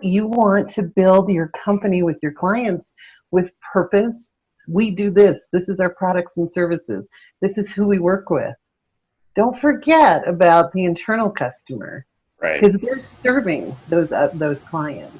You want to build your company with your clients with purpose. We do this. This is our products and services. This is who we work with. Don't forget about the internal customer Right. because they're serving those clients.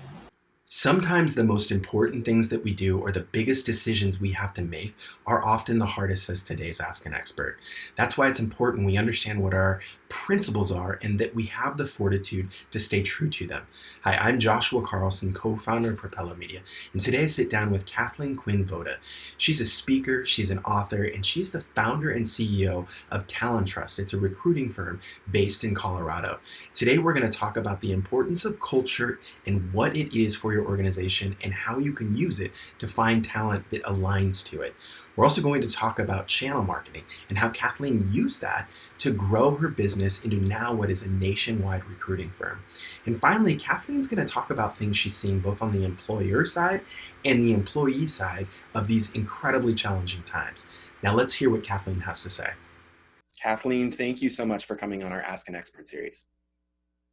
Sometimes the most important things that we do or the biggest decisions we have to make are often the hardest, says today's Ask an Expert. That's why it's important we understand what our principles are and that we have the fortitude to stay true to them. Hi, I'm Joshua Carlson, co-founder of Propelo Media, and today I sit down with Kathleen Quinn Votaw. She's a speaker, she's an author, and she's the founder and CEO of Talent Trust. It's a recruiting firm based in Colorado. Today we're going to talk about the importance of culture and what it is for your organization and how you can use it to find talent that aligns to it. We're also going to talk about channel marketing and how Kathleen used that to grow her business into now what is a nationwide recruiting firm. And finally, Kathleen's going to talk about things she's seeing both on the employer side and the employee side of these incredibly challenging times. Now let's hear what Kathleen has to say. Kathleen, thank you so much for coming on our Ask an Expert series.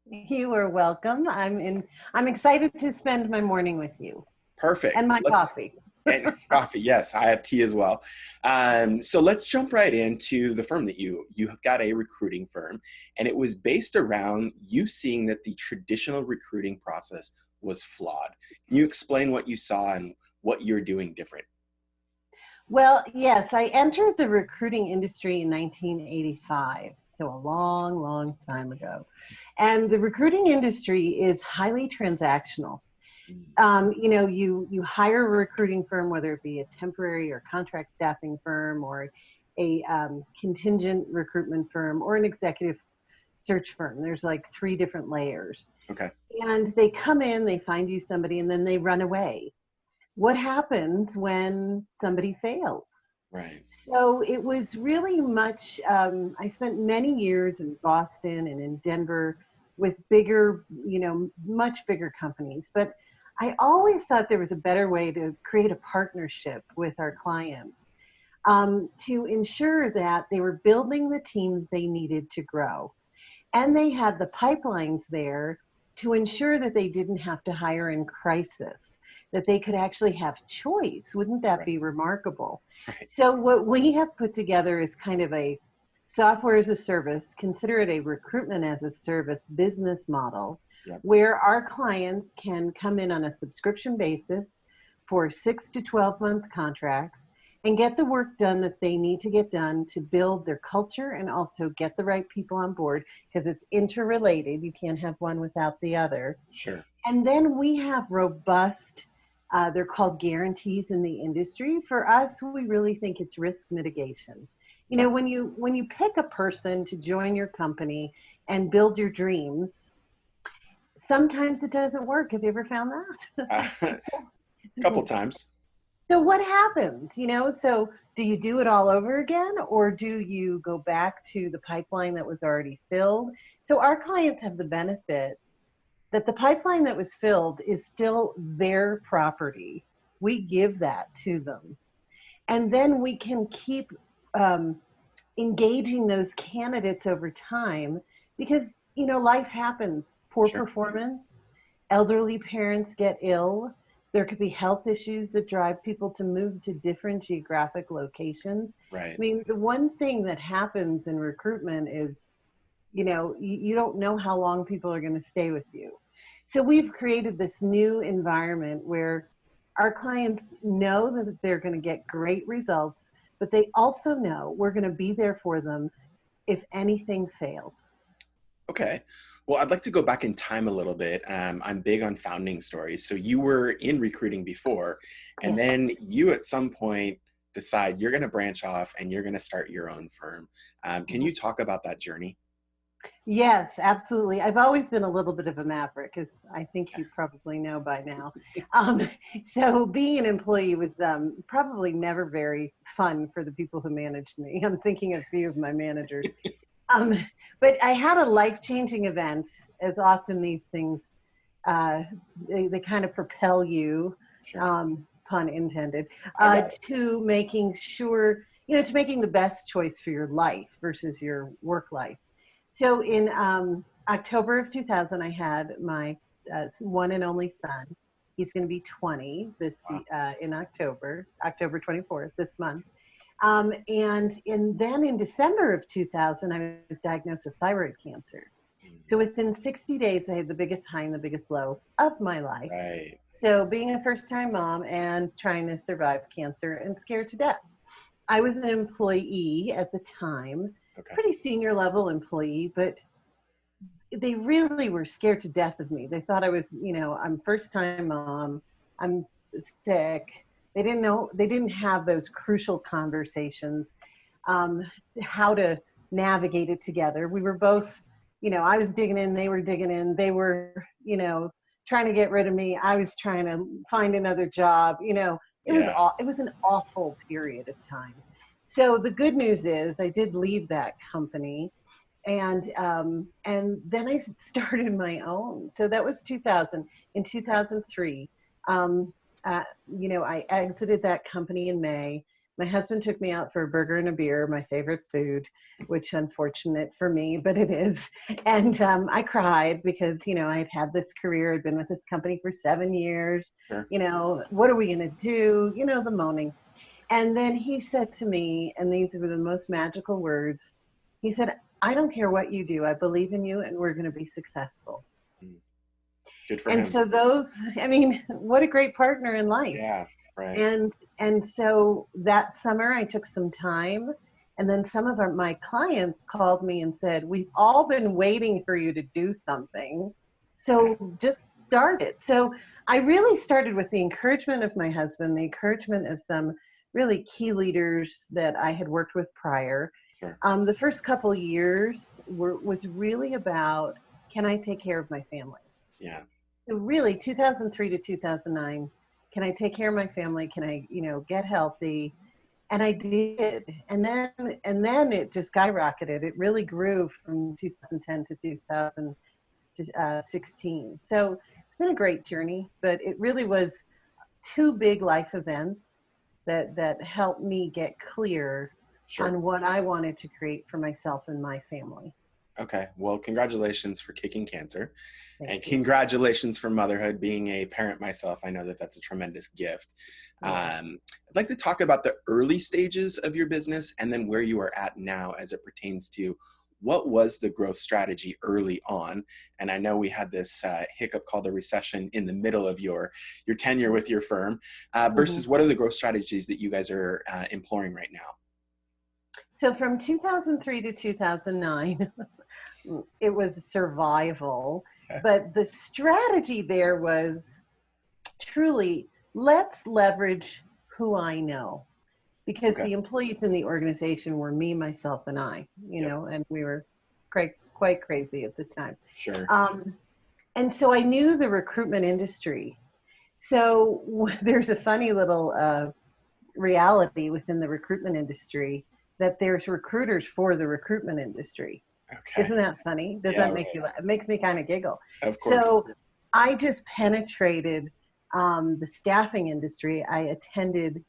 You are welcome. I'm excited to spend my morning with you. Perfect. And my coffee. And coffee, yes, I have tea as well. So let's jump right into the firm that you have got a recruiting firm, and it was based around you seeing that the traditional recruiting process was flawed. Can you explain what you saw and what you're doing different? Well, yes, I entered the recruiting industry in 1985, so a long, long time ago. And the recruiting industry is highly transactional. You hire a recruiting firm, whether it be a temporary or contract staffing firm or a contingent recruitment firm or an executive search firm. There's like 3 different layers. Okay. And they come in, they find you somebody, and then they run away. What happens when somebody fails? Right. So it was really much, I spent many years in Boston and in Denver with bigger, much bigger companies. But I always thought there was a better way to create a partnership with our clients to ensure that they were building the teams they needed to grow. And they had the pipelines there to ensure that they didn't have to hire in crisis, that they could actually have choice. Wouldn't that Right. be remarkable? Right. So what we have put together is kind of a software as a service, consider it a recruitment as a service business model, Yep. where our clients can come in on a subscription basis for 6 to 12-month contracts and get the work done that they need to get done to build their culture and also get the right people on board because it's interrelated. You can't have one without the other. Sure. And then we have robust, they're called guarantees in the industry. For us, we really think it's risk mitigation. Okay. When you pick a person to join your company and build your dreams, sometimes it doesn't work. Have you ever found that? A couple times. So what happens? So do you do it all over again, or do you go back to the pipeline that was already filled? So our clients have the benefit that the pipeline that was filled is still their property. We give that to them. And then we can keep engaging those candidates over time because, life happens. Poor Sure. performance, elderly parents get ill. There could be health issues that drive people to move to different geographic locations. I Right. mean, the one thing that happens in recruitment is, you don't know how long people are going to stay with you. So we've created this new environment where our clients know that they're going to get great results, but they also know we're going to be there for them if anything fails. Okay. Well, I'd like to go back in time a little bit. I'm big on founding stories. So you were in recruiting before, and Yeah. then you at some point decide you're going to branch off and you're going to start your own firm. Can you talk about that journey? Yes, absolutely. I've always been a little bit of a maverick, as I think you probably know by now. Um, so being an employee was probably never very fun for the people who managed me. I'm thinking of a few of my managers. Um, but I had a life-changing event, as often these things, they kind of propel you, Sure. pun intended, I got it. to making sure, to making the best choice for your life versus your work life. So in October of 2000, I had my one and only son. He's going to be 20 Wow. in October 24th, this month. And then in December of 2000, I was diagnosed with thyroid cancer. So within 60 days, I had the biggest high and the biggest low of my life. Right. So being a first-time mom and trying to survive cancer and scared to death. I was an employee at the time, Okay. pretty senior level employee, but they really were scared to death of me. They thought I was, I'm first-time mom, I'm sick. They didn't have those crucial conversations, how to navigate it together. We were both, I was digging in, they were digging in, they were, trying to get rid of me. I was trying to find another job, it was an awful period of time. So the good news is I did leave that company, and then I started my own. So that was 2000. In 2003, I exited that company in May. My husband took me out for a burger and a beer, my favorite food, which unfortunate for me, but it is. And I cried because, I'd had this career. I'd been with this company for 7 years. Sure. What are we going to do? The moaning. And then he said to me, and these were the most magical words, he said, I don't care what you do. I believe in you and we're going to be successful. Good for and him. So what a great partner in life. Yeah, right. And so that summer I took some time, and then some of my clients called me and said, we've all been waiting for you to do something. So just start it. So I really started with the encouragement of my husband, the encouragement of some really key leaders that I had worked with prior. Sure. The first couple years was really about, can I take care of my family? Yeah. So really 2003 to 2009, can I take care of my family? Can I, get healthy? And I did. And then it just skyrocketed. It really grew from 2010 to 2016. So it's been a great journey, but it really was two big life events that helped me get clear on what I wanted to create for myself and my family. Okay. Well, congratulations for kicking cancer. Thank you. Congratulations for motherhood. Being a parent myself, I know that that's a tremendous gift. Yeah. I'd like to talk about the early stages of your business and then where you are at now as it pertains to what was the growth strategy early on. And I know we had this hiccup called the recession in the middle of your tenure with your firm versus what are the growth strategies that you guys are employing right now? So from 2003 to 2009, it was survival. Okay. But the strategy there was truly, let's leverage who I know. Because the employees in the organization were me, myself, and I, and we were quite crazy at the time. Sure. And so I knew the recruitment industry. So there's a funny little reality within the recruitment industry that there's recruiters for the recruitment industry. Okay. Isn't that funny? Does that make you laugh? It makes me kind of giggle. Of course. So I just penetrated the staffing industry. I attended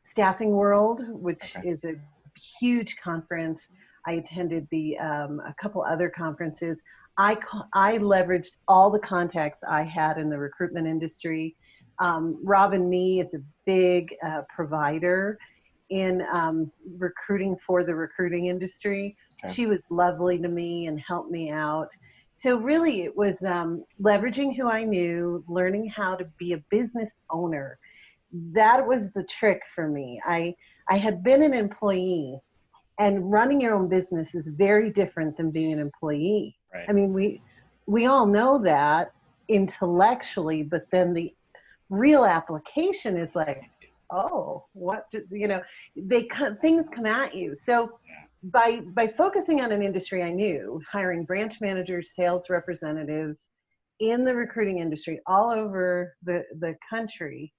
Staffing World, which is a huge conference. I attended a couple other conferences. I leveraged all the contacts I had in the recruitment industry. Robin Nee is a big provider in recruiting for the recruiting industry. Okay. She was lovely to me and helped me out. So really it was leveraging who I knew, learning how to be a business owner. That was the trick for me. I had been an employee, and running your own business is very different than being an employee. Right. I mean, we all know that intellectually, but then the real application is like, oh, things come at you. So by focusing on an industry I knew, hiring branch managers, sales representatives in the recruiting industry all over the country,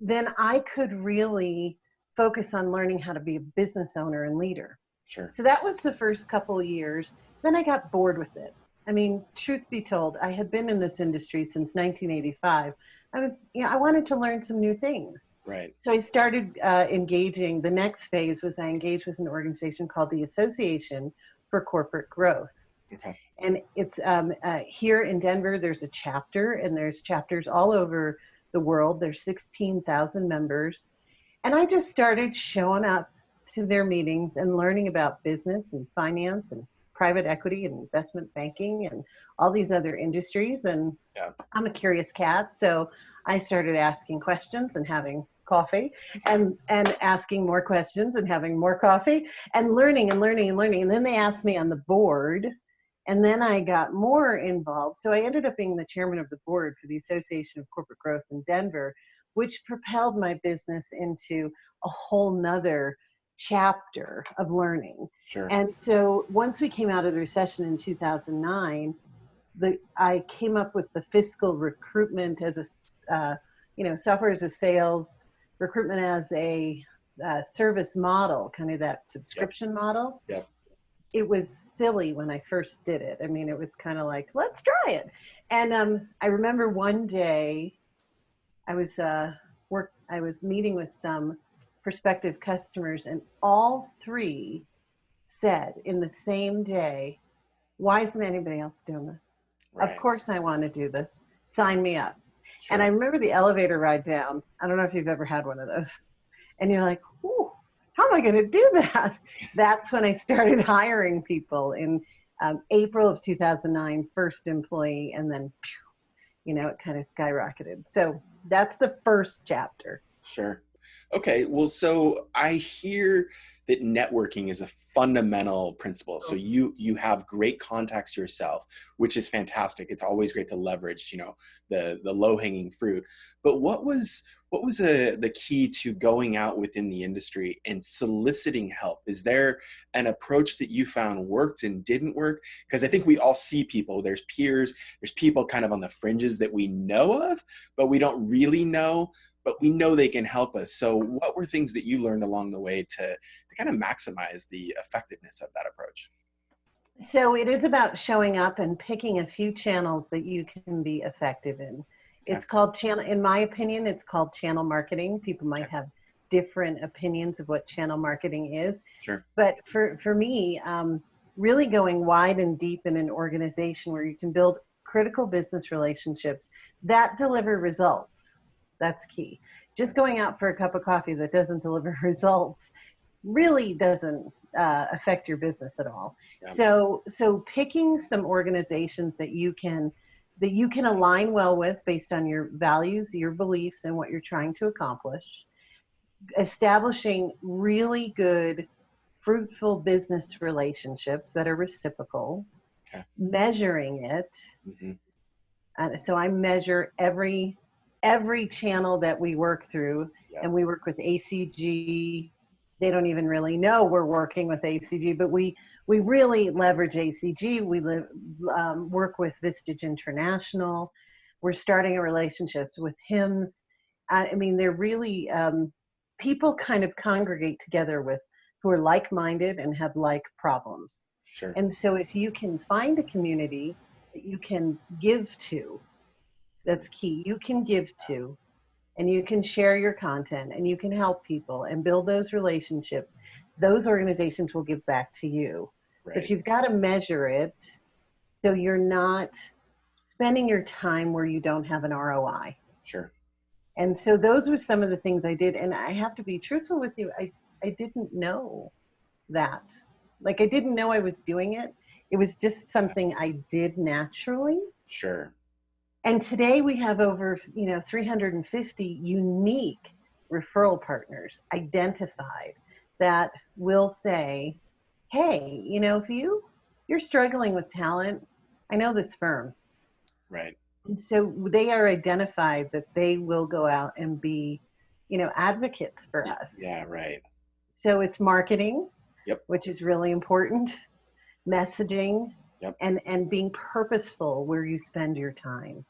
then I could really focus on learning how to be a business owner and leader. Sure. So that was the first couple of years. Then I got bored with it. I mean, truth be told, I had been in this industry since 1985. I wanted to learn some new things. Right. So I started engaging. The next phase was I engaged with an organization called the Association for Corporate Growth. Okay. And it's here in Denver, there's a chapter, and there's chapters all over the world. There's 16,000 members. And I just started showing up to their meetings and learning about business and finance and private equity and investment banking and all these other industries. And Yeah. I'm a curious cat, so I started asking questions and having coffee, and asking more questions and having more coffee, and learning and learning and learning. And then they asked me on the board, and then I got more involved. So I ended up being the chairman of the board for the Association of Corporate Growth in Denver, which propelled my business into a whole nother chapter of learning. Sure. And so once we came out of the recession in 2009, I came up with the fiscal recruitment as a software as a sales, recruitment as a service model, kind of that Yep. subscription model. Yep. It was silly when I first did it. I mean, it was kind of like, let's try it. And I remember one day I was I was meeting with some prospective customers, and all three said in the same day, "Why isn't anybody else doing this? Of Right. course I want to do this. Sign me up." And I Sure. remember the elevator ride down. I don't know if you've ever had one of those. And you're like, "Ooh, how am I going to do that?" That's when I started hiring people in April of 2009, first employee, and then, it kind of skyrocketed. So that's the first chapter. Sure. Okay. Well, so I hear that networking is a fundamental principle. So you have great contacts yourself, which is fantastic. It's always great to leverage, the low hanging fruit. But what was the key to going out within the industry and soliciting help? Is there an approach that you found worked and didn't work? Because I think we all see people. There's peers. There's people kind of on the fringes that we know of, but we don't really know. But we know they can help us. So what were things that you learned along the way to kind of maximize the effectiveness of that approach? So it is about showing up and picking a few channels that you can be effective in. Okay. It's called channel, in my opinion, it's called channel marketing. People might Okay. have different opinions of what channel marketing is. Sure. But for me, really going wide and deep in an organization where you can build critical business relationships that deliver results. That's key. Just going out for a cup of coffee that doesn't deliver results really doesn't affect your business at all. Yeah. So picking some organizations that you can align well with based on your values, your beliefs, and what you're trying to accomplish. Establishing really good, fruitful business relationships that are reciprocal. Okay. Measuring it. Mm-hmm. So I measure every channel that we work through, Yeah. and we work with ACG. They don't even really know we're working with ACG, but we really leverage ACG. We work with Vistage International. We're starting a relationship with HIMSS. I mean, they're really people kind of congregate together with who are like-minded and have like problems. Sure. And so if you can find a community that you can give to, that's key. You can give to, and you can share your content, and you can help people and build those relationships. Those organizations will give back to you. But Right. you've got to measure it so you're not spending your time where you don't have an ROI. Sure. And so those were some of the things I did. And I have to be truthful with you. I didn't know that. Like, I didn't know I was doing it. It was just something I did naturally. Sure. And today we have over, 350 unique referral partners identified that will say, "Hey, if you're struggling with talent, I know this firm." Right. And so they are identified that they will go out and be, advocates for us. Yeah. Right. So it's marketing, Yep. which is really important, messaging, Yep. and being purposeful where you spend your time.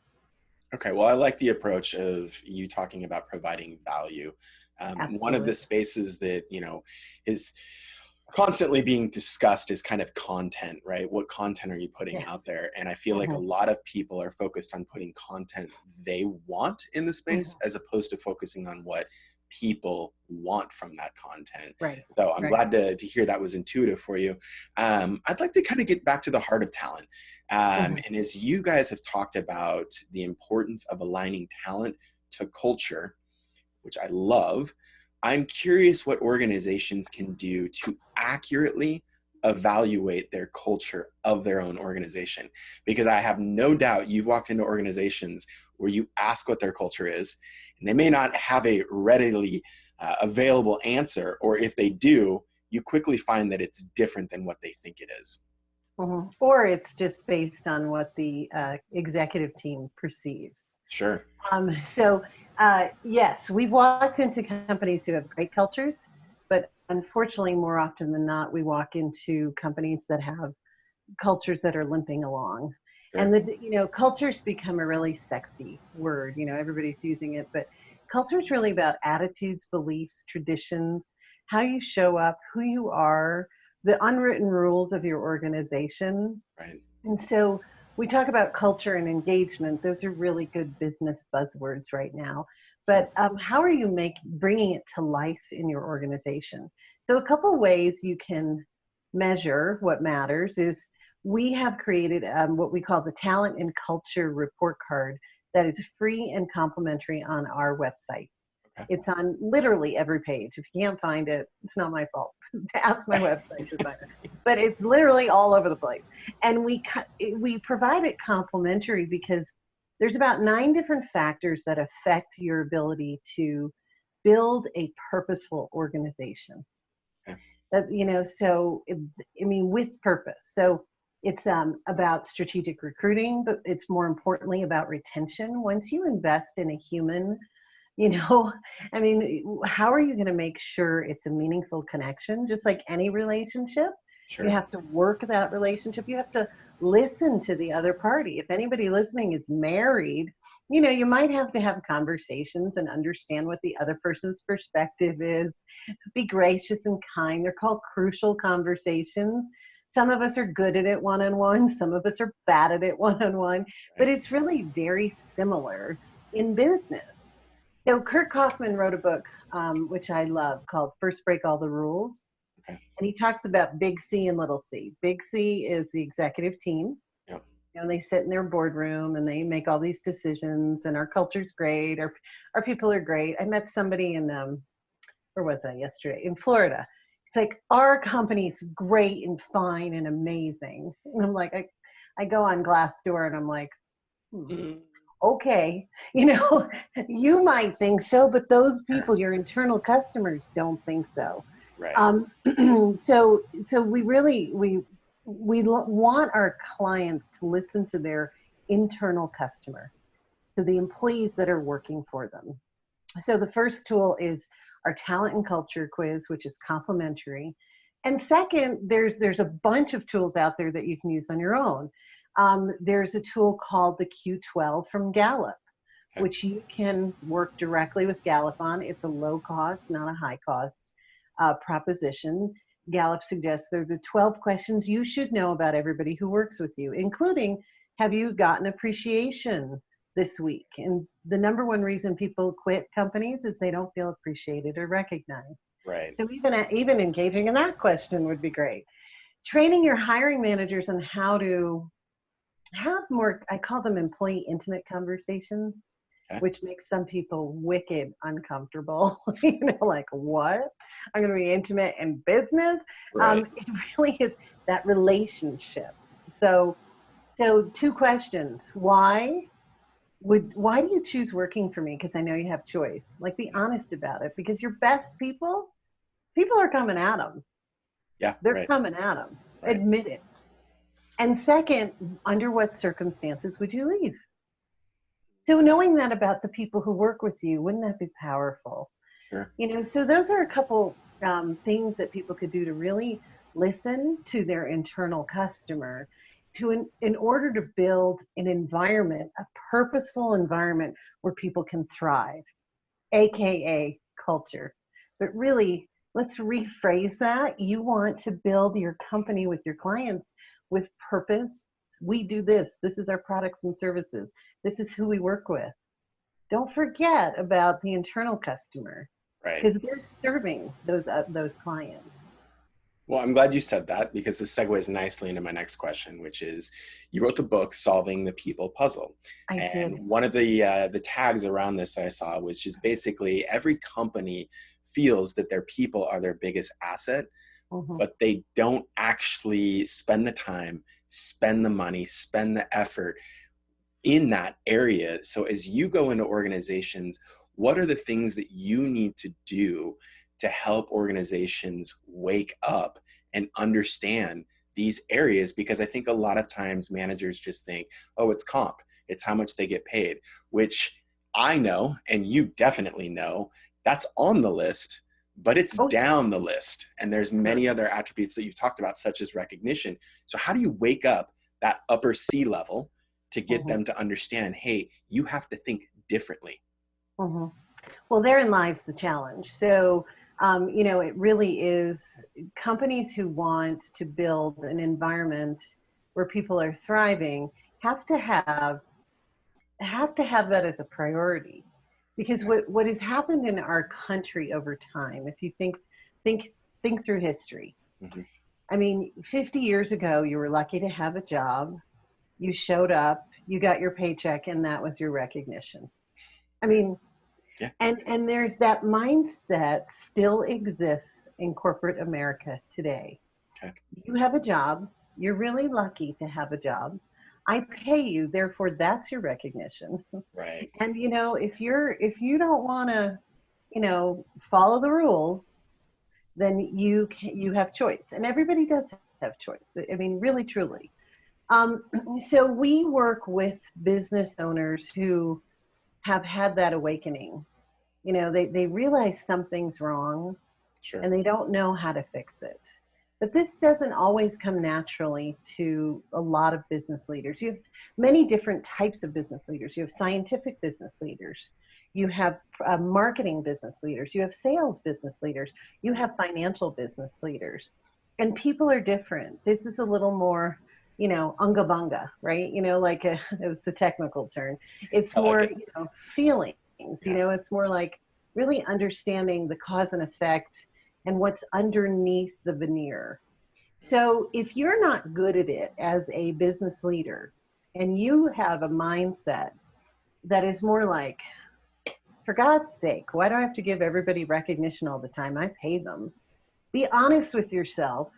Okay, well, I like the approach of you talking about providing value. One of Absolutely. the spaces that, is constantly being discussed is kind of content, right? What content are you putting Yes. out there? And I feel like a Mhm. lot of people are focused on putting content they want in the space Mhm. as opposed to focusing on what people want from that content. Right. So I'm Right. glad to hear that was intuitive for you. I'd like to kind of get back to the heart of talent. Mhm. And as you guys have talked about the importance of aligning talent to culture, which I love, I'm curious what organizations can do to accurately evaluate their culture of their own organization. Because I have no doubt you've walked into organizations where you ask what their culture is, and they may not have a readily available answer, or if they do, you quickly find that it's different than what they think it is. Mhm. Or it's just based on what the executive team perceives. Sure. So, yes, we've walked into companies who have great cultures, but unfortunately, more often than not, we walk into companies that have cultures that are limping along. And Sure. cultures become a really sexy word. Everybody's using it, but culture is really about attitudes, beliefs, traditions, how you show up, who you are, the unwritten rules of your organization. Right. And so we talk about culture and engagement. Those are really good business buzzwords right now. Sure. But how are you bringing it to life in your organization? So a couple ways you can measure what matters is we have created what we call the Talent and Culture Report Card that is free and complimentary on our website. Okay. It's on literally every page. If you can't find it, it's not my fault. Ask my website designer. But it's literally all over the place. And we provide it complimentary because there's about 9 different factors that affect your ability to build a purposeful organization. Okay. With purpose. So it's about strategic recruiting, but it's more importantly about retention. Once you invest in a human, you know, how are you going to make sure it's a meaningful connection? Just like any relationship, you Sure. have to work that relationship. You have to listen to the other party. If anybody listening is married, you might have to have conversations and understand what the other person's perspective is. Be gracious and kind. They're called crucial conversations. Some of us are good at it one-on-one. Some of us are bad at it one-on-one. But Right. it's really very similar in business. So Kurt Kaufman wrote a book, which I love, called First Break All the Rules. Okay. And he talks about big C and little c. Big C is the executive team. Yep. They sit in their boardroom and they make all these decisions, and our culture's great. Our people are great. I met somebody in, where was I yesterday? In Florida. It's like, our company's great and fine and amazing. And I'm like, I go on Glassdoor and I'm like, Mm. okay, you might think so, but those Sure. people, your internal customers, don't think so. Right. Um, so we want our clients to listen to their internal customer, to the employees that are working for them. So the first tool is our talent and culture quiz, which is complimentary. And second, there's a bunch of tools out there that you can use on your own. There's a tool called the Q12 from Gallup, Okay. which you can work directly with Gallup on. It's a low cost, not a high cost proposition. Gallup suggests they're the 12 questions you should know about everybody who works with you, including, have you gotten appreciation this week? And the number one reason people quit companies is they don't feel appreciated or recognized. Right. So even engaging in that question would be great. Training your hiring managers on how to have more, I call them employee intimate conversations, Okay. which makes some people wicked uncomfortable. Like, what? I'm going to be intimate in business? Right. It really is that relationship. So 2 questions. Why do you choose working for me? Because I know you have choice. Like, be Yeah. honest about it, because your best people are coming at them. Yeah. They're Right. coming at them. Right. Admit it. And second, under what circumstances would you leave? So knowing that about the people who work with you, wouldn't that be powerful? Sure. So those are a couple things that people could do to really listen to their internal customer, in order to build an environment, a purposeful environment where people can thrive, AKA culture. But really, let's rephrase that. You want to build your company with your clients with purpose. We do this. This is our products and services. This is who we work with. Don't forget about the internal customer. Right. because they're serving those clients. Well, I'm glad you said that because this segues nicely into my next question, which is you wrote the book Solving the People Puzzle. I And did. one of the tags around this that I saw was just basically every company feels that their people are their biggest asset, Hmm. but they don't actually spend the time, spend the money, spend the effort in that area. So as you go into organizations, what are the things that you need to do to help organizations wake up and understand these areas? Because I think a lot of times managers just think, oh, it's comp, it's how much they get paid, which I know, and you definitely know, that's on the list, but it's Oh, down the list. And there's sure. many other attributes that you've talked about, such as recognition. So how do you wake up that upper C level to get Hmm. them to understand, hey, you have to think differently? Hmm. Well, therein lies the challenge. So, it really is companies who want to build an environment where people are thriving have to have that as a priority. Because Okay. what has happened in our country over time, if you think think through history. Hmm. I mean, 50 years ago, you were lucky to have a job. You showed up, you got your paycheck, and that was your recognition. I Right. mean, Yeah. and there's that mindset still exists in corporate America today. Okay. You have a job, you're really lucky to have a job. I pay you, therefore that's your recognition. Right. And if you don't want to, follow the rules, then you have choice. And everybody does have choice. I mean, really truly. Um, so we work with business owners who have had that awakening. They realize something's wrong Sure. and they don't know how to fix it. But this doesn't always come naturally to a lot of business leaders. You have many different types of business leaders. You have scientific business leaders. You have marketing business leaders. You have sales business leaders. You have financial business leaders. And people are different. This is a little more, unga bunga, right? It's a technical term. It's I like more, it. feelings. Yeah. It's more like really understanding the cause and effect and what's underneath the veneer. So if you're not good at it as a business leader and you have a mindset that is more like, for God's sake, why do I have to give everybody recognition all the time? I pay them. Be honest with yourself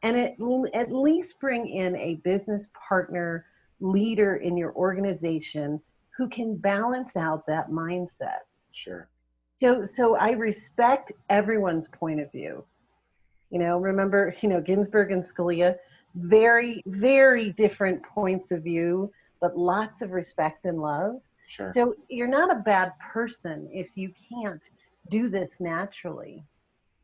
and at least bring in a business partner leader in your organization who can balance out that mindset. Sure. So I respect everyone's point of view. Remember, Ginsburg and Scalia, very, very different points of view, but lots of respect and love. Sure. So you're not a bad person if you can't do this naturally.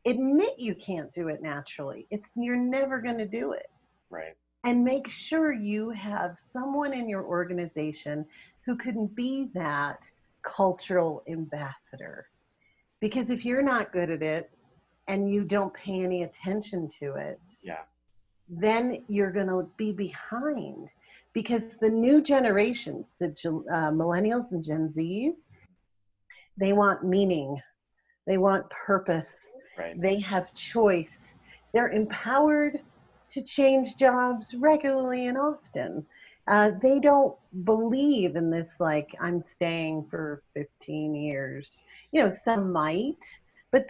Admit you can't do it naturally. You're never going to do it. Right. And make sure you have someone in your organization who can be that cultural ambassador. Because if you're not good at it, and you don't pay any attention to it, Yeah. then you're going to be behind because the new generations, the millennials and Gen Zs, they want meaning, they want purpose, Right. they have choice, they're empowered to change jobs regularly and often. They don't believe in this, like, I'm staying for 15 years. Some might, but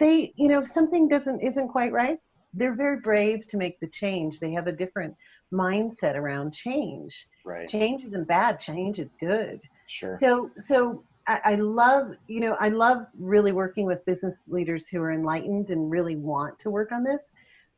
something isn't quite right. They're very brave to make the change. They have a different mindset around change. Right. Change isn't bad, change is good. Sure. So I love really working with business leaders who are enlightened and really want to work on this.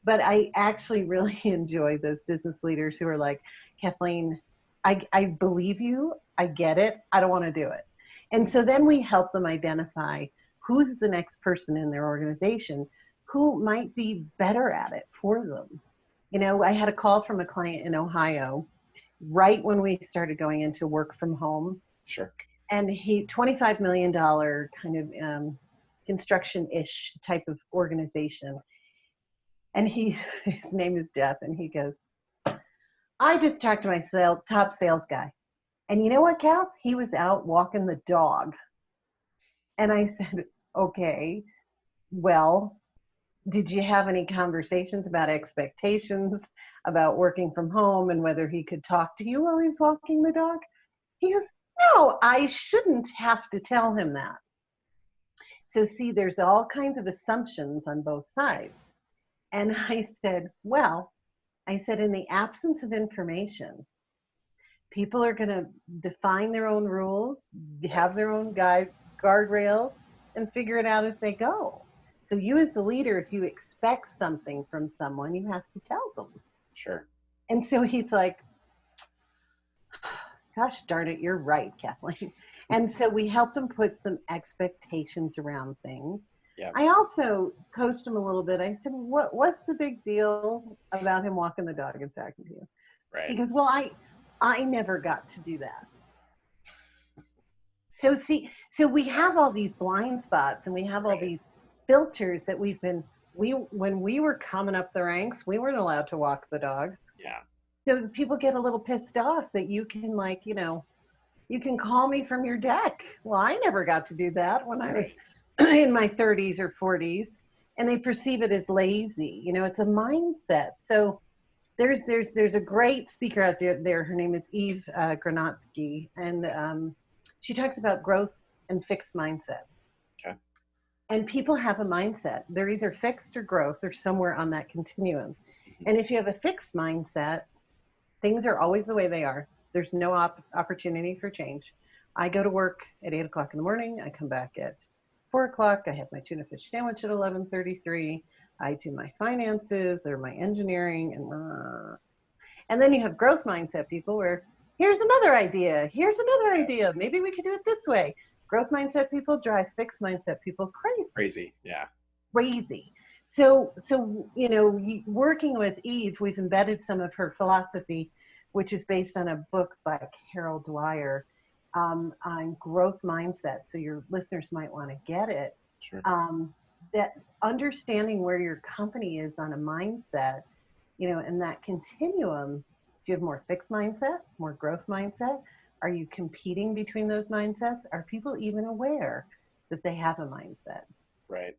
But I actually really enjoy those business leaders who are like, Kathleen, I believe you. I get it. I don't want to do it. And so then we help them identify who's the next person in their organization who might be better at it for them. I had a call from a client in Ohio right when we started going into work from home, Sure. and he $25 million kind of construction-ish type of organization. And his name is Jeff, and he goes, I just talked to my top sales guy. And you know what, Cal? He was out walking the dog. And I said, okay. well, did you have any conversations about expectations, about working from home and whether he could talk to you while he's walking the dog? He goes, no, I shouldn't have to tell him that. So see, there's all kinds of assumptions on both sides. And I said, well, I said, in the absence of information, people are going to define their own rules, have their own guardrails, and figure it out as they go. So you as the leader, if you expect something from someone, you have to tell them. Sure. And so he's like, gosh darn it, you're right, Kathleen. And so we helped him put some expectations around things. Yeah. I also coached him a little bit. I said, what's the big deal about him walking the dog and talking to you? Right. He goes, well, I never got to do that. So see, so we have all these blind spots and we have all these filters that when we were coming up the ranks, we weren't allowed to walk the dog. Yeah. So people get a little pissed off that you can you can call me from your deck. Well, I never got to do that when I was in my 30s or 40s, and they perceive it as lazy. It's a mindset. So there's a great speaker out there. Her name is Eve Granatsky, and she talks about growth and fixed mindset. Okay. And people have a mindset. They're either fixed or growth. They're somewhere on that continuum. And if you have a fixed mindset, things are always the way they are. There's no opportunity for change. I go to work at 8 o'clock in the morning. I come back at 4 o'clock. I have my tuna fish sandwich at 11:33. I do my finances or my engineering. And then you have growth mindset people where here's another idea. Here's another idea. Maybe we could do it this way. Growth mindset people drive fixed mindset people crazy. Crazy. Yeah. Crazy. So working with Eve, we've embedded some of her philosophy, which is based on a book by Carol Dwyer on growth mindset. So your listeners might want to get it. Sure. That understanding where your company is on a mindset, and that continuum, if you have more fixed mindset, more growth mindset, are you competing between those mindsets? Are people even aware that they have a mindset? Right.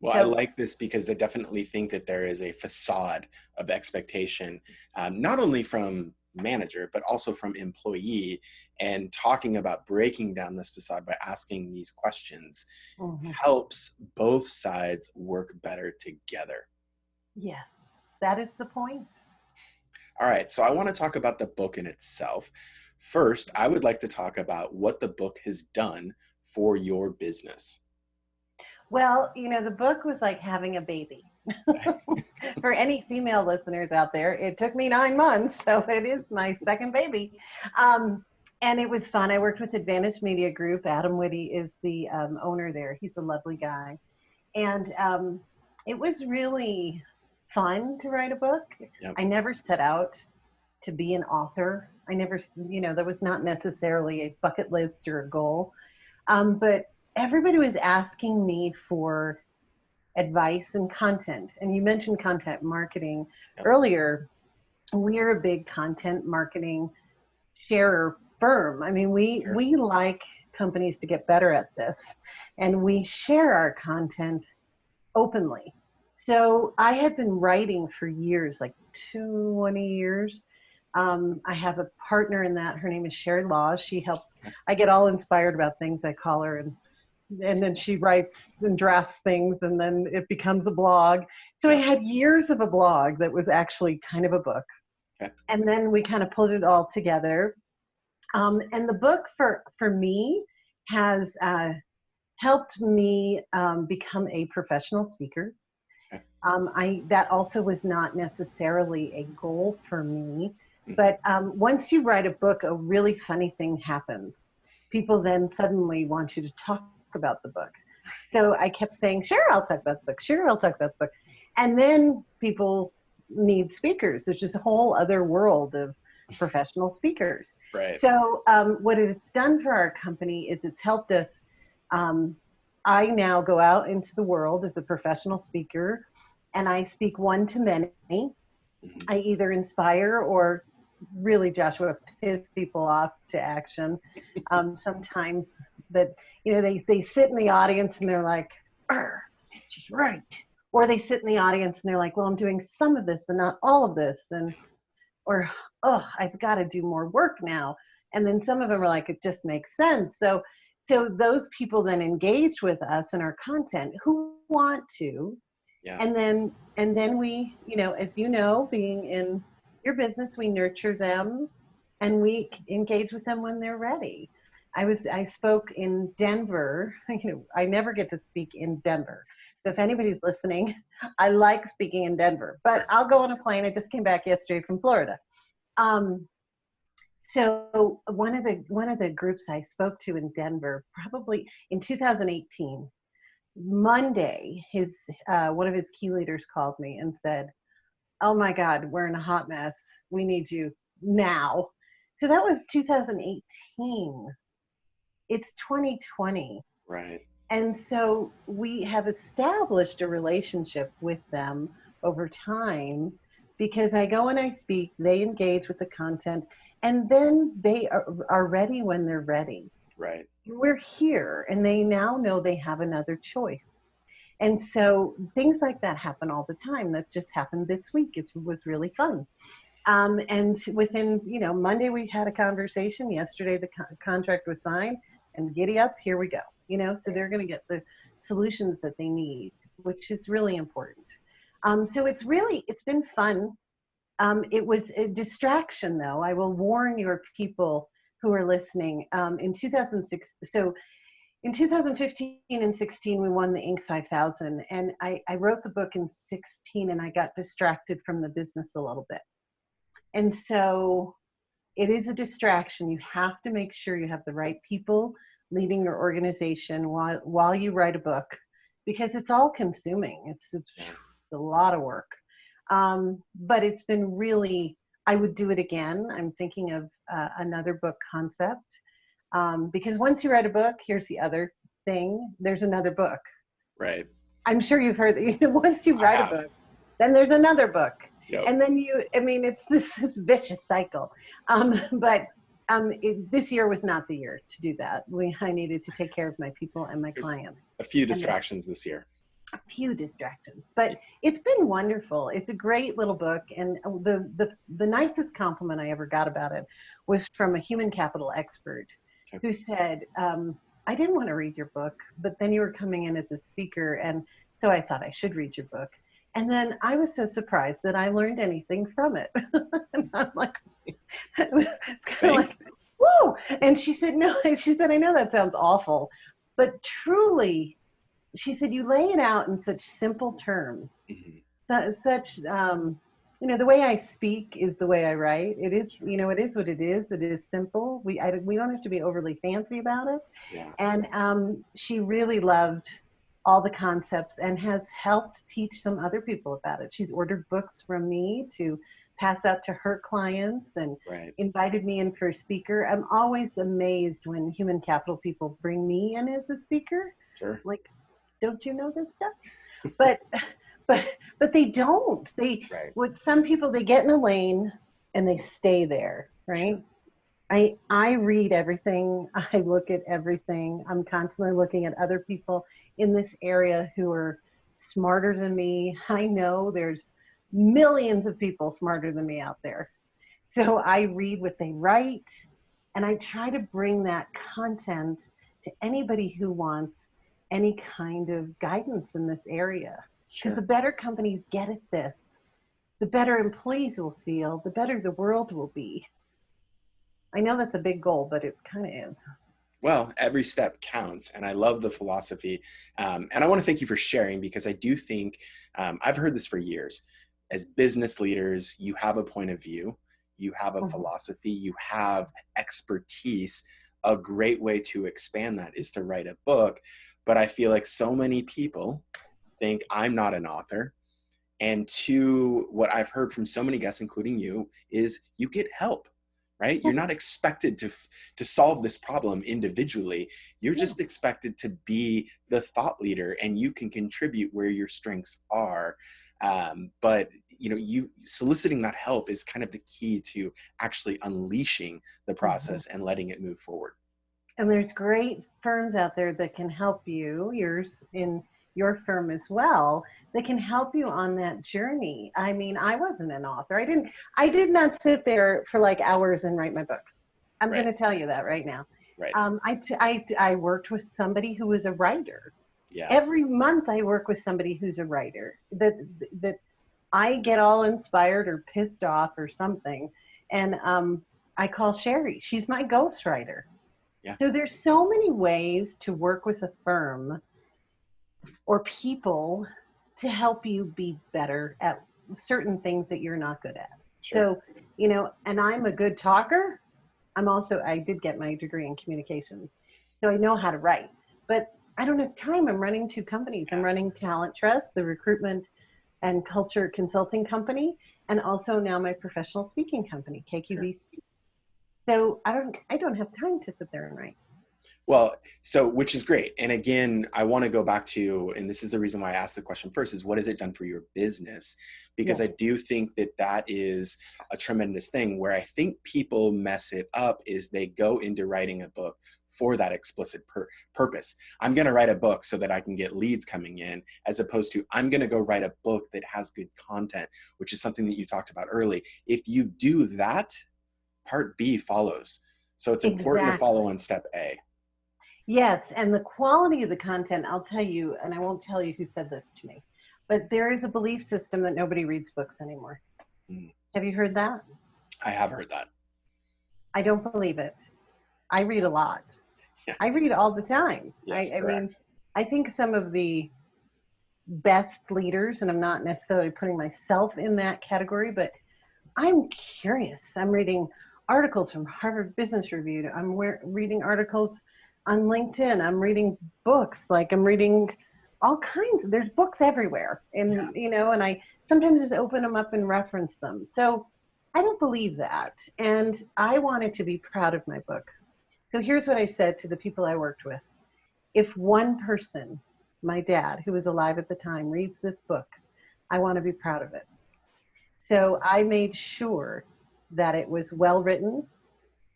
Well, I like this because I definitely think that there is a facade of expectation, not only from manager, but also from employee, and talking about breaking down this facade by asking these questions helps both sides work better together. Yes, that is the point. All right, so I want to talk about the book in itself. First, I would like to talk about what the book has done for your business. Well, the book was like having a baby. For any female listeners out there, it took me 9 months, so it is my second baby. And it was fun. I worked with Advantage Media Group. Adam Whitty is the owner there. He's a lovely guy. And it was really fun to write a book. Yep. I never set out to be an author. I never, that was not necessarily a bucket list or a goal. But everybody was asking me for advice and content. And you mentioned content marketing earlier. We're a big content marketing sharer firm. I mean, we like companies to get better at this, and we share our content openly. So I had been writing for years, like 20 years. I have a partner in that. Her name is Sherry Law. She helps. I get all inspired about things. I call her, and then she writes and drafts things, and then it becomes a blog. So I had years of a blog that was actually kind of a book. Okay. And then we kind of pulled it all together. And the book for me has helped me become a professional speaker. Okay. That also was not necessarily a goal for me. But once you write a book, a really funny thing happens. People then suddenly want you to talk about the book. So I kept saying, sure, I'll talk about the book. Sure, I'll talk about the book. And then people need speakers. There's just a whole other world of professional speakers. Right. So what it's done for our company is it's helped us. I now go out into the world as a professional speaker, and I speak one-to-many. I either inspire or really, Joshua, piss people off to action. Sometimes that, they sit in the audience and they're like, she's right. Or they sit in the audience and they're like, well, I'm doing some of this, but not all of this. And, or, oh, I've got to do more work now. And then some of them are like, it just makes sense. So those people then engage with us and our content who want to. Yeah. And then we, as you know, being in your business, we nurture them and we engage with them when they're ready. I spoke in Denver. I never get to speak in Denver. So if anybody's listening, I like speaking in Denver, but I'll go on a plane. I just came back yesterday from Florida. So one of the groups I spoke to in Denver, probably in 2018, Monday, one of his key leaders called me and said, "Oh my God, we're in a hot mess. We need you now." So that was 2018. It's 2020. Right. And so we have established a relationship with them over time because I go and I speak, they engage with the content, and then they are ready when they're ready. Right. We're here, and they now know they have another choice. And so things like that happen all the time. That just happened this week. It was really fun. And within, Monday we had a conversation. Yesterday the contract was signed, and giddy up, here we go. So they're going to get the solutions that they need, which is really important. So it's been fun. It was a distraction, though. I will warn your people who are listening. In 2006, so in 2015 and 16, we won the Inc. 5000. And I wrote the book in 16, and I got distracted from the business a little bit. And so it is a distraction. You have to make sure you have the right people leading your organization while you write a book, because it's all consuming. It's a lot of work. But it's been really, I would do it again. I'm thinking of another book concept. Because once you write a book, here's the other thing, there's another book. Right. I'm sure you've heard that, once you write a book, then there's another book. Yep. And then it's this vicious cycle. But this year was not the year to do that. I needed to take care of my people and my clients. A few distractions this year. A few distractions, but it's been wonderful. It's a great little book. And the nicest compliment I ever got about it was from a human capital expert who said, I didn't want to read your book, but then you were coming in as a speaker, and so I thought I should read your book. And then I was so surprised that I learned anything from it. And I'm like, it's kind of like, whoa. And she said, no, she said, I know that sounds awful, but truly, she said, you lay it out in such simple terms, such, the way I speak is the way I write. It is, it is what it is. It is simple. We don't have to be overly fancy about it. Yeah. And she really loved all the concepts and has helped teach some other people about it. She's ordered books from me to pass out to her clients and invited me in for a speaker. I'm always amazed when human capital people bring me in as a speaker. Sure. Like, don't you know this stuff? But they don't. With some people, they get in a lane and they stay there, right? Sure. I read everything. I look at everything. I'm constantly looking at other people in this area who are smarter than me. I know there's millions of people smarter than me out there. So I read what they write, and I try to bring that content to anybody who wants any kind of guidance in this area. Because the better companies get at this, the better employees will feel, the better the world will be. I know that's a big goal, but it kind of is. Well, every step counts, and I love the philosophy. And I want to thank you for sharing, because I do think, I've heard this for years. As business leaders, you have a point of view, you have a philosophy, you have expertise. A great way to expand that is to write a book. But I feel like so many people think I'm not an author. And two, what I've heard from so many guests, including you, is you get help, right? You're not expected to solve this problem individually. You're just expected to be the thought leader, and you can contribute where your strengths are. But you soliciting that help is kind of the key to actually unleashing the process and letting it move forward. And there's great firms out there that can help you. your firm as well that can help you on that journey. I mean, I wasn't an author. I did not sit there for like hours and write my book. I'm Right. going to tell you that right now. Right. I worked with somebody who was a writer. Yeah. Every month I work with somebody who's a writer that I get all inspired or pissed off or something. And I call Sherry. She's my ghostwriter. Yeah. So there's so many ways to work with a firm or people to help you be better at certain things that you're not good at. Sure. So, and I'm a good talker. I did get my degree in communications. So I know how to write, but I don't have time. I'm running two companies. I'm running Talent Trust, the recruitment and culture consulting company, and also now my professional speaking company, KQV Speak. So I don't have time to sit there and write. Well, which is great. And again, I want to go back to, and this is the reason why I asked the question first, is what has it done for your business? Because I do think that is a tremendous thing. Where I think people mess it up is they go into writing a book for that explicit purpose. I'm going to write a book so that I can get leads coming in, as opposed to I'm going to go write a book that has good content, which is something that you talked about early. If you do that, part B follows. So it's important to follow on step A. Yes, and the quality of the content, I'll tell you, and I won't tell you who said this to me, but there is a belief system that nobody reads books anymore. Have you heard that? I have heard that. I don't believe it. I read a lot. Yeah. I read all the time. Yes, I mean, I think some of the best leaders, and I'm not necessarily putting myself in that category, but I'm curious. I'm reading articles from Harvard Business Review. I'm reading articles on LinkedIn. I'm reading books. Like I'm reading all kinds. There's books everywhere. And, and I sometimes just open them up and reference them. So I don't believe that. And I wanted to be proud of my book. So here's what I said to the people I worked with. If one person, my dad, who was alive at the time, reads this book, I want to be proud of it. So I made sure that it was well written.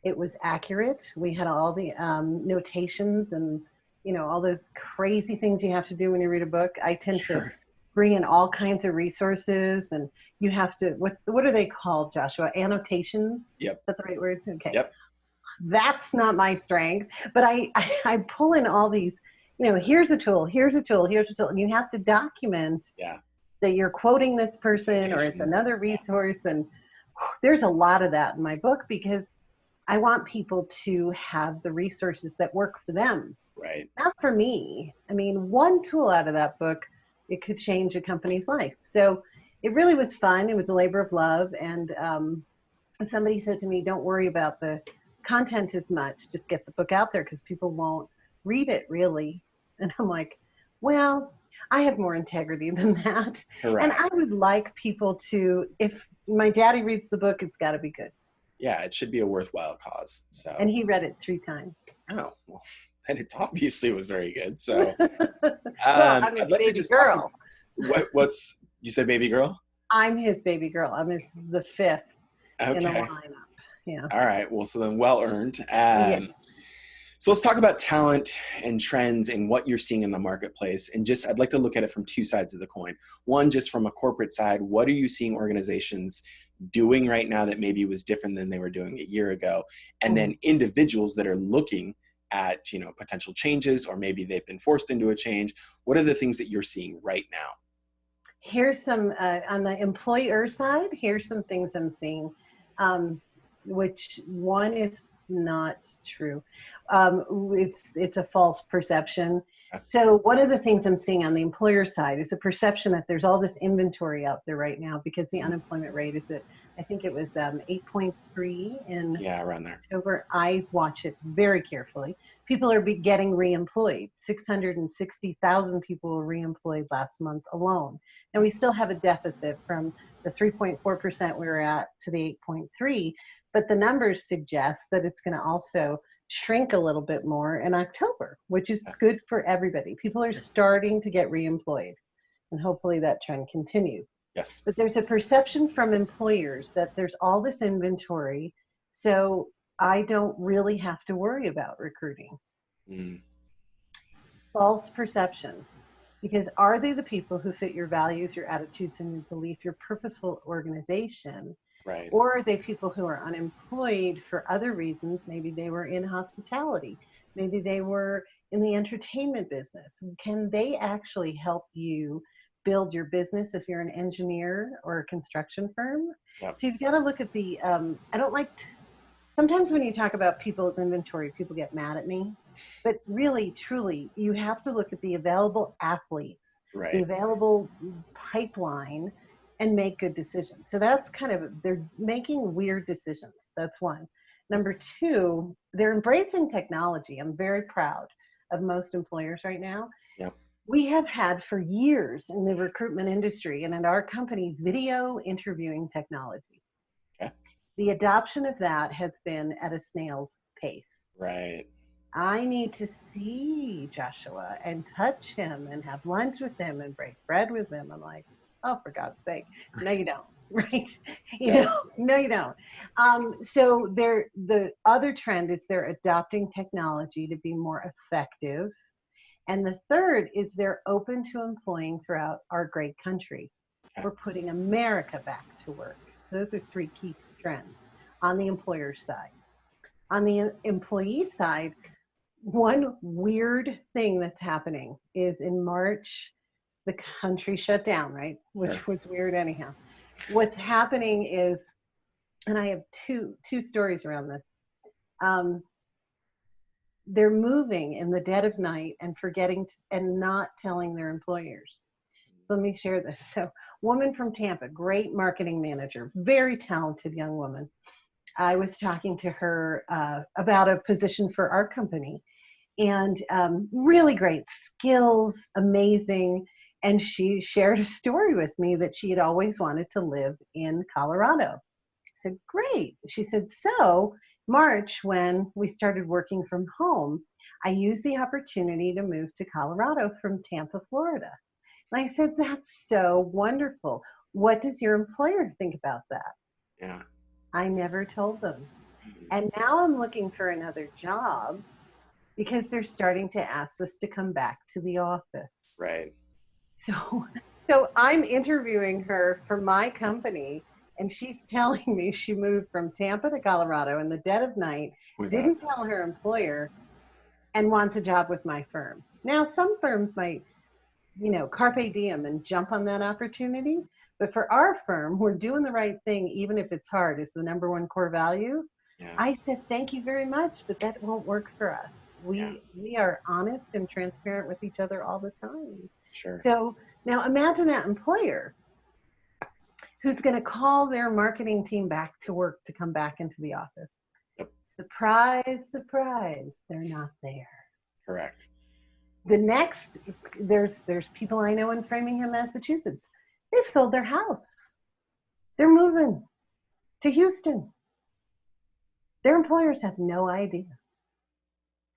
It was accurate. We had all the notations and, all those crazy things you have to do when you read a book. I tend to bring in all kinds of resources, and you have to, what are they called, Joshua? Annotations? Yep. Is that the right word? Okay. Yep. That's not my strength, but I pull in all these, here's a tool, here's a tool, here's a tool. And you have to document that you're quoting this person or it's another resource. And there's a lot of that in my book because I want people to have the resources that work for them. Right. Not for me. I mean, one tool out of that book, it could change a company's life. So it really was fun. It was a labor of love. And somebody said to me, don't worry about the content as much. Just get the book out there because people won't read it really. And I'm like, well, I have more integrity than that. Correct. And I would like people to, if my daddy reads the book, it's got to be good. Yeah, it should be a worthwhile cause. So. And he read it 3 times. Oh, well, and it obviously was very good. So, well, I'm his baby girl. What's you said, baby girl? I'm his baby girl. I'm the 5th in the lineup. Yeah. All right. Well, so then well earned. So let's talk about talent and trends and what you're seeing in the marketplace. And just, I'd like to look at it from 2 sides of the coin. One, just from a corporate side, what are you seeing organizations doing right now that maybe was different than they were doing a year ago? And then individuals that are looking at, potential changes, or maybe they've been forced into a change. What are the things that you're seeing right now? Here's some, on the employer side, here's some things I'm seeing, which one is not true. It's a false perception. So one of the things I'm seeing on the employer side is a perception that there's all this inventory out there right now because the unemployment rate is at, I think it was 8.3 in around there. October. I watch it very carefully. People are getting reemployed. 660,000 people were reemployed last month alone. And we still have a deficit from the 3.4% we were at to the 8.3. But the numbers suggest that it's going to also shrink a little bit more in October, which is good for everybody. People are starting to get reemployed, and hopefully that trend continues. Yes. But there's a perception from employers that there's all this inventory, so I don't really have to worry about recruiting. False perception. Because are they the people who fit your values, your attitudes, and your belief, your purposeful organization? Right. Or are they people who are unemployed for other reasons? Maybe they were in hospitality. Maybe they were in the entertainment business. Can they actually help you build your business if you're an engineer or a construction firm? Yep. So you've got to look at the, I don't like, sometimes when you talk about people's inventory, people get mad at me. But really, truly, you have to look at the available athletes, the Right. available pipeline, and make good decisions. So that's kind of, they're making weird decisions. That's one. Number two, they're embracing technology. I'm very proud of most employers right now. Yep. We have had for years in the recruitment industry and in our company video interviewing technology. Okay. The adoption of that has been at a snail's pace. Right. I need to see Joshua and touch him and have lunch with him and break bread with him. I'm like, oh, for God's sake, no, you don't, right? Right. No, you don't. So the other trend is they're adopting technology to be more effective. And the third is they're open to employing throughout our great country. Okay. We're putting America back to work. So those are three key trends on the employer side. On the employee side, one weird thing that's happening is in March, the country shut down, right? Which Sure. was weird anyhow. What's happening is, and I have two stories around this. They're moving in the dead of night and forgetting and not telling their employers. So let me share this. So, woman from Tampa, great marketing manager, very talented young woman. I was talking to her about a position for our company, and really great skills, amazing. And she shared a story with me that she had always wanted to live in Colorado. I said, great. She said, so March, when we started working from home, I used the opportunity to move to Colorado from Tampa, Florida. And I said, that's so wonderful. What does your employer think about that? Yeah. I never told them. Mhm. And now I'm looking for another job because they're starting to ask us to come back to the office. Right. So I'm interviewing her for my company, and she's telling me she moved from Tampa to Colorado in the dead of night, didn't tell her employer, and wants a job with my firm. Now, some firms might, carpe diem and jump on that opportunity. But for our firm, we're doing the right thing, even if it's hard, is the number one core value. Yeah. I said, thank you very much, but that won't work for us. Yeah. We are honest and transparent with each other all the time. Sure. So now imagine that employer who's going to call their marketing team back to work to come back into the office. Yep. Surprise, surprise, they're not there. Correct. The next, there's people I know in Framingham, Massachusetts. They've sold their house. They're moving to Houston. Their employers have no idea.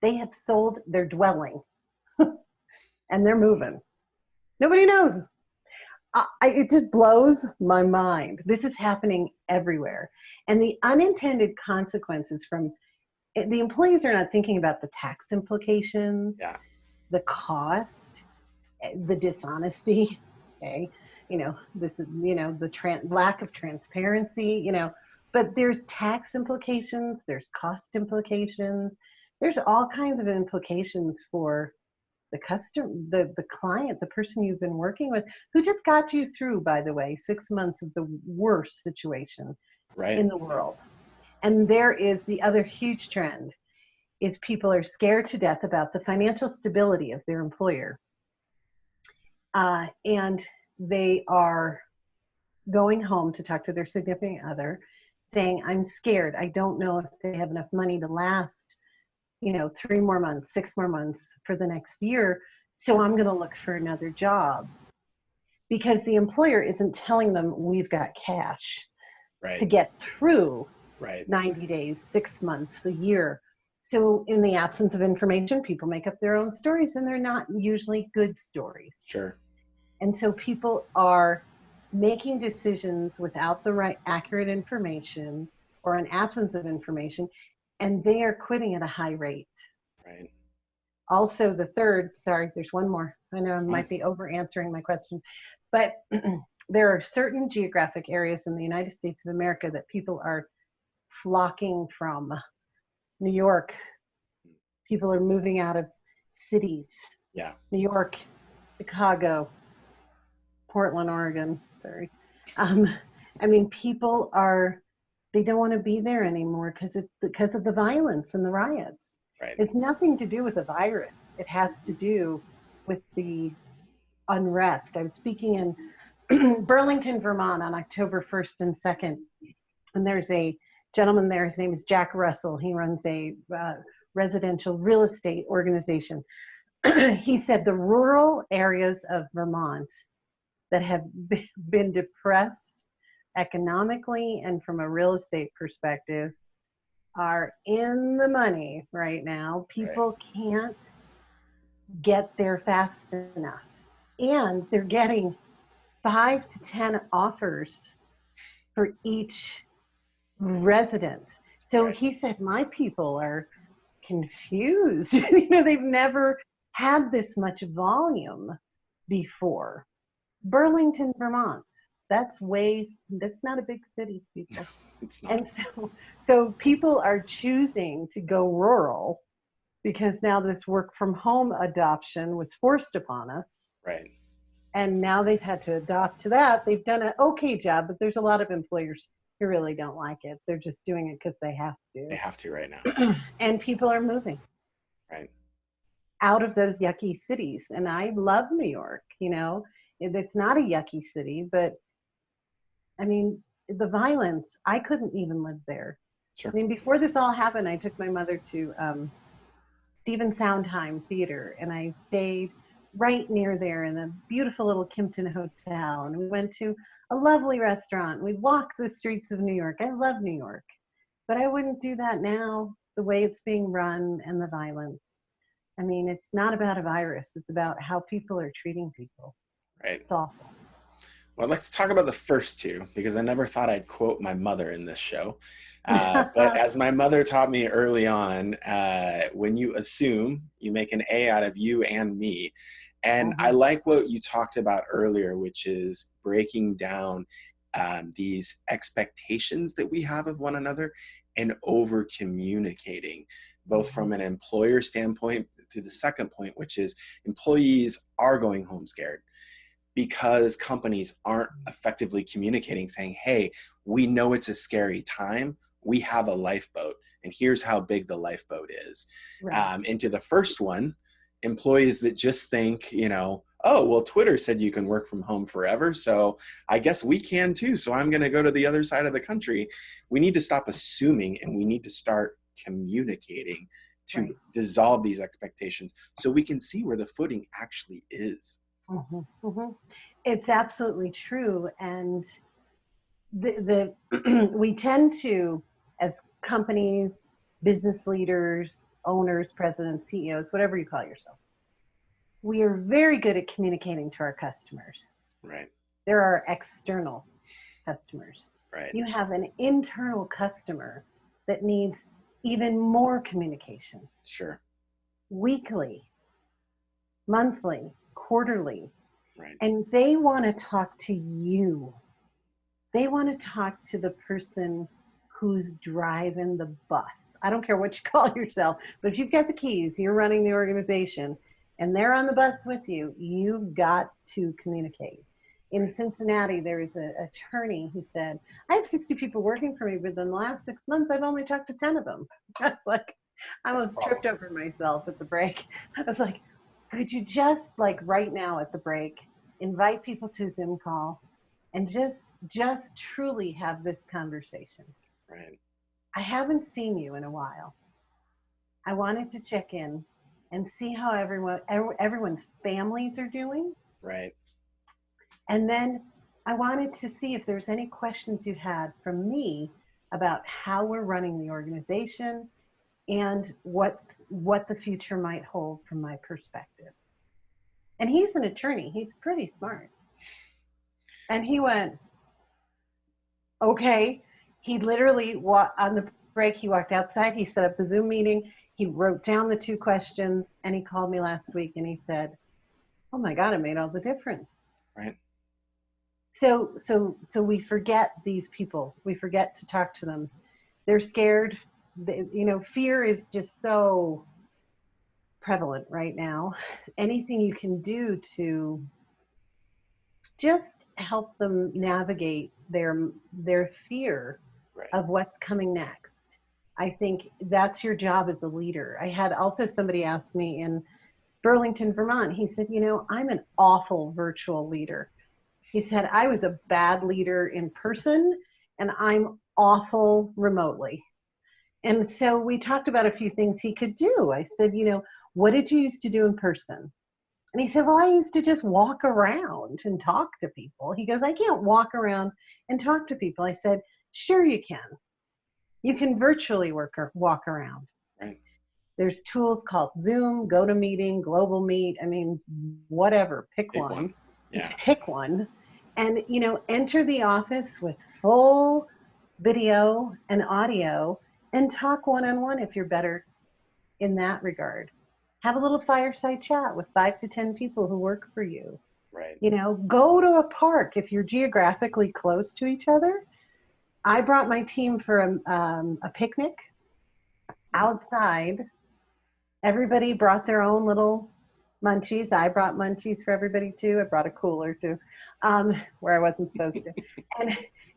They have sold their dwelling and they're moving. Nobody knows. It just blows my mind. This is happening everywhere. And the unintended consequences from the employees are not thinking about the tax implications, Yeah. the cost, the dishonesty, okay? This is, the lack of transparency, but there's tax implications, there's cost implications, there's all kinds of implications for the customer, the client, the person you've been working with, who just got you through, by the way, 6 months of the worst situation Right. in the world. And there is the other huge trend is people are scared to death about the financial stability of their employer. And they are going home to talk to their significant other saying, I'm scared. I don't know if they have enough money to last 3 more months, 6 more months for the next year. So I'm going to look for another job because the employer isn't telling them we've got cash Right. to get through Right. 90 days, 6 months, a year. So in the absence of information, people make up their own stories and they're not usually good stories. Sure. And so people are making decisions without the right accurate information or an absence of information, and they are quitting at a high rate. Right. Also, the third, sorry, there's one more. I know I might be over answering my question, but there are certain geographic areas in the United States of America that people are flocking from. New York, people are moving out of cities. Yeah. New York, Chicago, Portland, Oregon, sorry. I mean, people are, they don't want to be there anymore because of the violence and the riots. Right. It's nothing to do with the virus. It has to do with the unrest. I was speaking in Burlington, Vermont on October 1st and 2nd, and there's a gentleman there. His name is Jack Russell. He runs a residential real estate organization. He said the rural areas of Vermont that have been depressed economically and from a real estate perspective are in the money right now. People can't get there fast enough. And they're getting 5 to 10 offers for each resident. So he said, my people are confused. They've never had this much volume before. Burlington, Vermont, that's not a big city, people. It's not. And so people are choosing to go rural because now this work from home adoption was forced upon us. Right. And now they've had to adopt to that. They've done an okay job, but there's a lot of employers who really don't like it. They're just doing it because they have to. They have to right now. And people are moving. Right. Out of those yucky cities. And I love New York, It's not a yucky city, but I mean, the violence, I couldn't even live there. Sure. I mean, before this all happened, I took my mother to Stephen Sondheim Theater, and I stayed right near there in a beautiful little Kimpton hotel. And we went to a lovely restaurant. We walked the streets of New York. I love New York, but I wouldn't do that now, the way it's being run and the violence. I mean, it's not about a virus. It's about how people are treating people. Right. It's awful. Well, let's talk about the first two, because I never thought I'd quote my mother in this show. But as my mother taught me early on, when you assume, you make an A out of you and me. And I like what you talked about earlier, which is breaking down these expectations that we have of one another and over communicating, both from an employer standpoint to the second point, which is employees are going home scared because companies aren't effectively communicating, saying, hey, we know it's a scary time. We have a lifeboat, and here's how big the lifeboat is. Right. Into the first one, employees that just think, oh, well, Twitter said you can work from home forever, so I guess we can too. So I'm going to go to the other side of the country. We need to stop assuming, and we need to start communicating to dissolve these expectations so we can see where the footing actually is. It's absolutely true. And we tend to, as companies, business leaders, owners, presidents, CEOs, whatever you call yourself, we are very good at communicating to our customers. Right. There are external customers. Right. You have an internal customer that needs even more communication. Sure. Weekly, monthly, quarterly. Right. And they want to talk to you. They want to talk to the person who's driving the bus. I don't care what you call yourself, but if you've got the keys, you're running the organization, and they're on the bus with you, you've got to communicate. In Cincinnati, there was an attorney who said, I have 60 people working for me, but in the last 6 months, I've only talked to 10 of them. I was like, I almost tripped over myself at the break. I was like, could you just, like right now at the break, invite people to a Zoom call and just truly have this conversation? Right. I haven't seen you in a while. I wanted to check in and see how everyone's families are doing. Right. And then I wanted to see if there's any questions you had from me about how we're running the organization and what the future might hold from my perspective. And he's an attorney. He's pretty smart. And he went, okay. He literally on the break, he walked outside, he set up the Zoom meeting, he wrote down the 2 questions, and he called me last week and he said, oh my God, it made all the difference. Right. So we forget these people. We forget to talk to them. They're scared. Fear is just so prevalent right now. Anything you can do to just help them navigate their fear Right. of what's coming next. I think that's your job as a leader. I had also somebody ask me in Burlington, Vermont, he said, I'm an awful virtual leader. He said, I was a bad leader in person and I'm awful remotely. And so we talked about a few things he could do. I said, what did you used to do in person? And he said, well, I used to just walk around and talk to people. He goes, I can't walk around and talk to people. I said, sure you can. You can virtually walk around. Right. There's tools called Zoom, GoToMeeting, Global Meet. I mean, whatever, pick one. Yeah. Pick one. And, enter the office with full video and audio and talk one-on-one if you're better in that regard. Have a little fireside chat with 5 to 10 people who work for you. Right. Go to a park if you're geographically close to each other. I brought my team for a picnic outside. Everybody brought their own little munchies. I brought munchies for everybody too. I brought a cooler too, where I wasn't supposed to.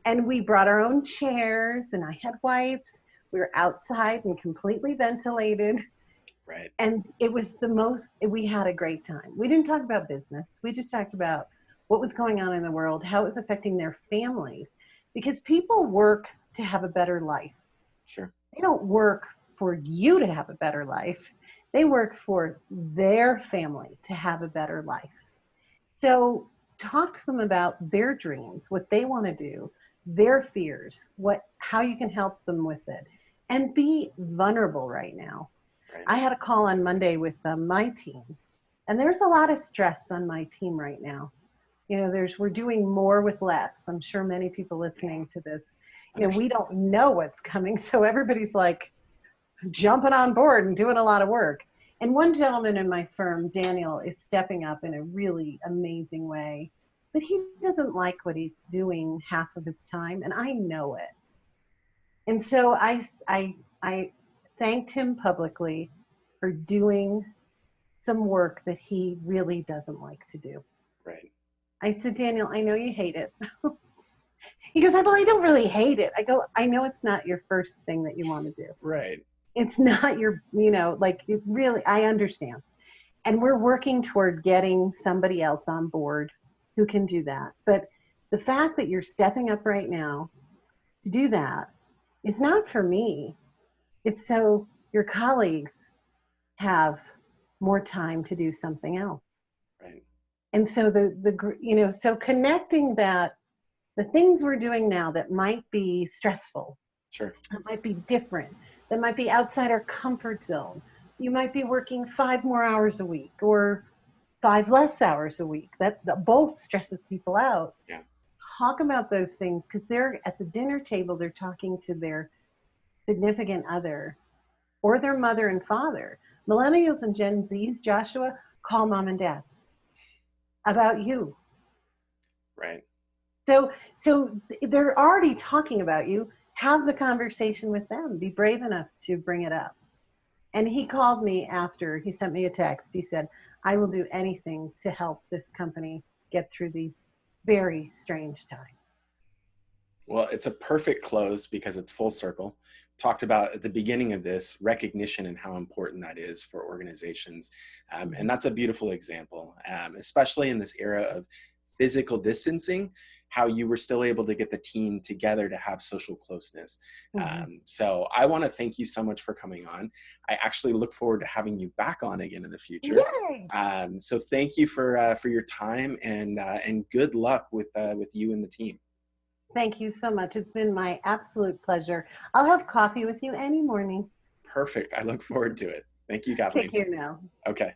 And we brought our own chairs and I had wipes. We were outside and completely ventilated. Right. And it was we had a great time. We didn't talk about business. We just talked about what was going on in the world, how it was affecting their families, because people work to have a better life. Sure. They don't work for you to have a better life. They work for their family to have a better life. So talk to them about their dreams, what they want to do, their fears, how you can help them with it, and be vulnerable right now. Right. I had a call on Monday with my team, and there's a lot of stress on my team right now. We're doing more with less. I'm sure many people listening to this, we don't know what's coming, so everybody's like jumping on board and doing a lot of work. And one gentleman in my firm, Daniel, is stepping up in a really amazing way, but he doesn't like what he's doing half of his time, and I know it. And so I thanked him publicly for doing some work that he really doesn't like to do. Right. I said, Daniel, I know you hate it. He goes, well, I don't really hate it. I go, I know it's not your first thing that you want to do. Right. It's not your, it really, I understand. And we're working toward getting somebody else on board who can do that. But the fact that you're stepping up right now to do that is not for me. It's so your colleagues have more time to do something else. Right. And so so connecting that, the things we're doing now that might be stressful, Sure. that might be different, that might be outside our comfort zone. You might be working 5 more hours a week or 5 less hours a week. That both stresses people out. Yeah. Talk about those things, because they're at the dinner table, they're talking to their significant other or their mother and father. Millennials and Gen Zs, Joshua, call mom and dad about you. Right. So they're already talking about you. Have the conversation with them. Be brave enough to bring it up. And he called me after. He sent me a text. He said, I will do anything to help this company get through these very strange times. Well, it's a perfect close because it's full circle. Talked about at the beginning of this recognition and how important that is for organizations. And that's a beautiful example, especially in this era of physical distancing, how you were still able to get the team together to have social closeness. So I want to thank you so much for coming on. I actually look forward to having you back on again in the future. So thank you for your time, and good luck with you and the team. Thank you so much. It's been my absolute pleasure. I'll have coffee with you any morning. Perfect. I look forward to it. Thank you, Kathleen. Take care now. Okay.